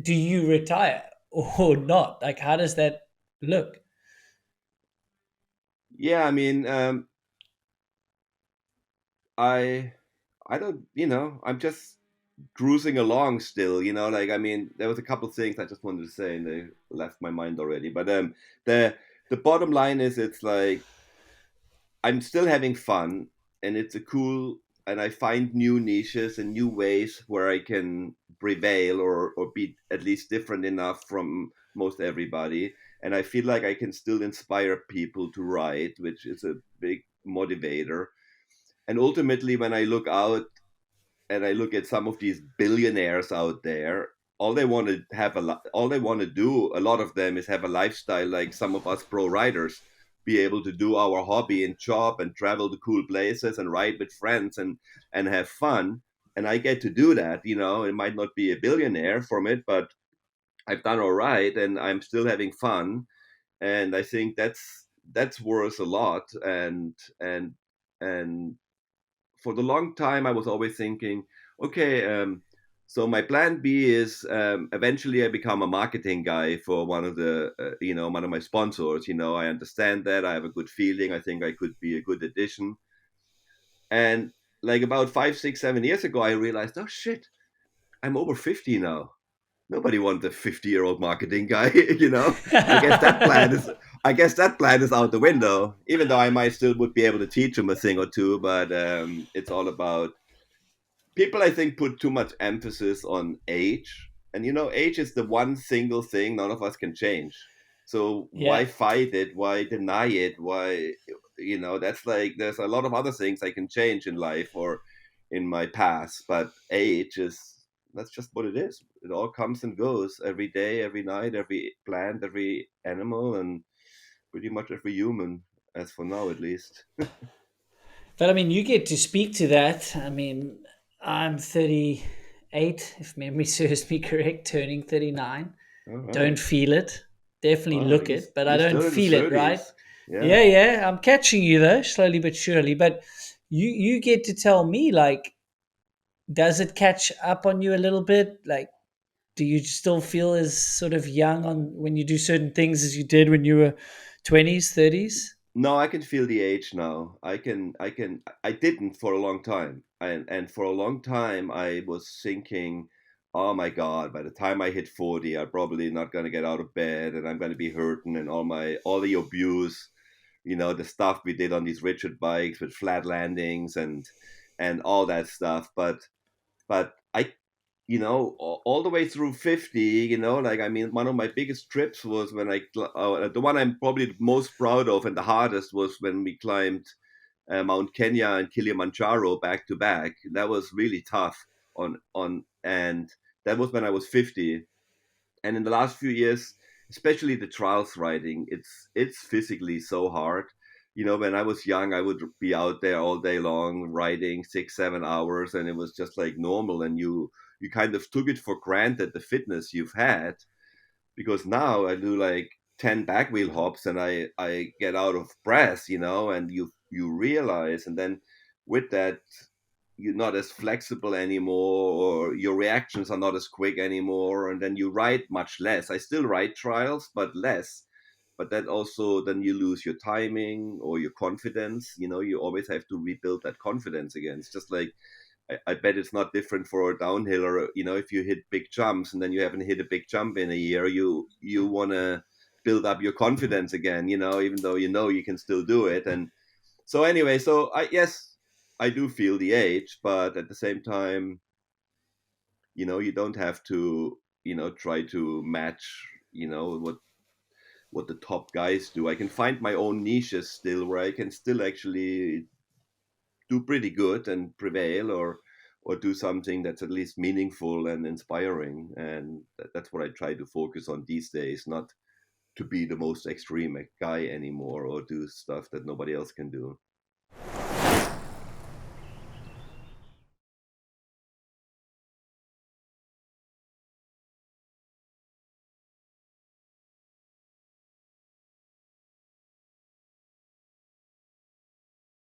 do you retire or not? Like, how does that look? Yeah, I mean, I I don't, I'm just cruising along still, like, I mean, there was a couple things I just wanted to say and they left my mind already. But the the bottom line is it's like I'm still having fun, and it's a cool, and I find new niches and new ways where I can prevail, or be at least different enough from most everybody. And I feel like I can still inspire people to write, which is a big motivator. And ultimately, when I look out and I look at some of these billionaires out there, all they want to do, a lot of them, is have a lifestyle like some of us pro riders, be able to do our hobby and job and travel to cool places and ride with friends and have fun. And I get to do that. It might not be a billionaire from it, but I've done all right, and I'm still having fun. And I think that's worth a lot. And for the long time, I was always thinking, okay, so my plan B is, eventually I become a marketing guy for one of my sponsors. I understand that. I have a good feeling. I think I could be a good addition. And like about 5, 6, 7 years ago, I realized, oh shit, I'm over 50 now. Nobody wants a 50-year-old marketing guy. I guess that plan is I guess that plan is out the window. Even though I might still would be able to teach him a thing or two, but it's all about people. I think put too much emphasis on age, and age is the one single thing none of us can change. So why Yeah. fight it? Why deny it? Why, that's like, there's a lot of other things I can change in life or in my past, but age is, that's just what it is. It all comes and goes every day, every night, every plant, every animal, and pretty much every human, as for now at least. But I mean, you get to speak to that. I mean, I'm 38, if memory serves me correct, turning 39. All Don't right. feel it. Definitely Wow, look you, it, but I you're don't still in the feel it, right? 30s. Yeah. Yeah, yeah. I'm catching you though, slowly but surely. But you get to tell me, like, does it catch up on you a little bit? Like, do you still feel as sort of young on when you do certain things as you did when you were 20s, 30s? No, I can feel the age now. I didn't for a long time. And for a long time I was thinking, oh my God, by the time I hit 40, I'm probably not gonna get out of bed and I'm gonna be hurting, and all the abuse, the stuff we did on these Richard bikes with flat landings and all that stuff. But I, all the way through 50, like, I mean, one of my biggest trips was when the one I'm probably most proud of and the hardest was when we climbed Mount Kenya and Kilimanjaro back to back. That was really tough and that was when I was 50. And in the last few years, especially the trials riding, it's physically so hard. When I was young, I would be out there all day long riding 6, 7 hours, and it was just like normal. And you kind of took it for granted, the fitness you've had, because now I do like 10 back wheel hops and I get out of breath, and you realize, and then with that, you're not as flexible anymore, or your reactions are not as quick anymore, and then you ride much less. I still ride trials, but less. But that also, then you lose your timing or your confidence. You always have to rebuild that confidence again. It's just like, I bet it's not different for a downhill, or if you hit big jumps and then you haven't hit a big jump in a year, you want to build up your confidence again, even though you can still do it. And so anyway, so I yes, I do feel the age, but at the same time, you don't have to, try to match, what the top guys do. I can find my own niches still where I can still actually do pretty good and prevail, or do something that's at least meaningful and inspiring. And that's what I try to focus on these days, not to be the most extreme guy anymore or do stuff that nobody else can do.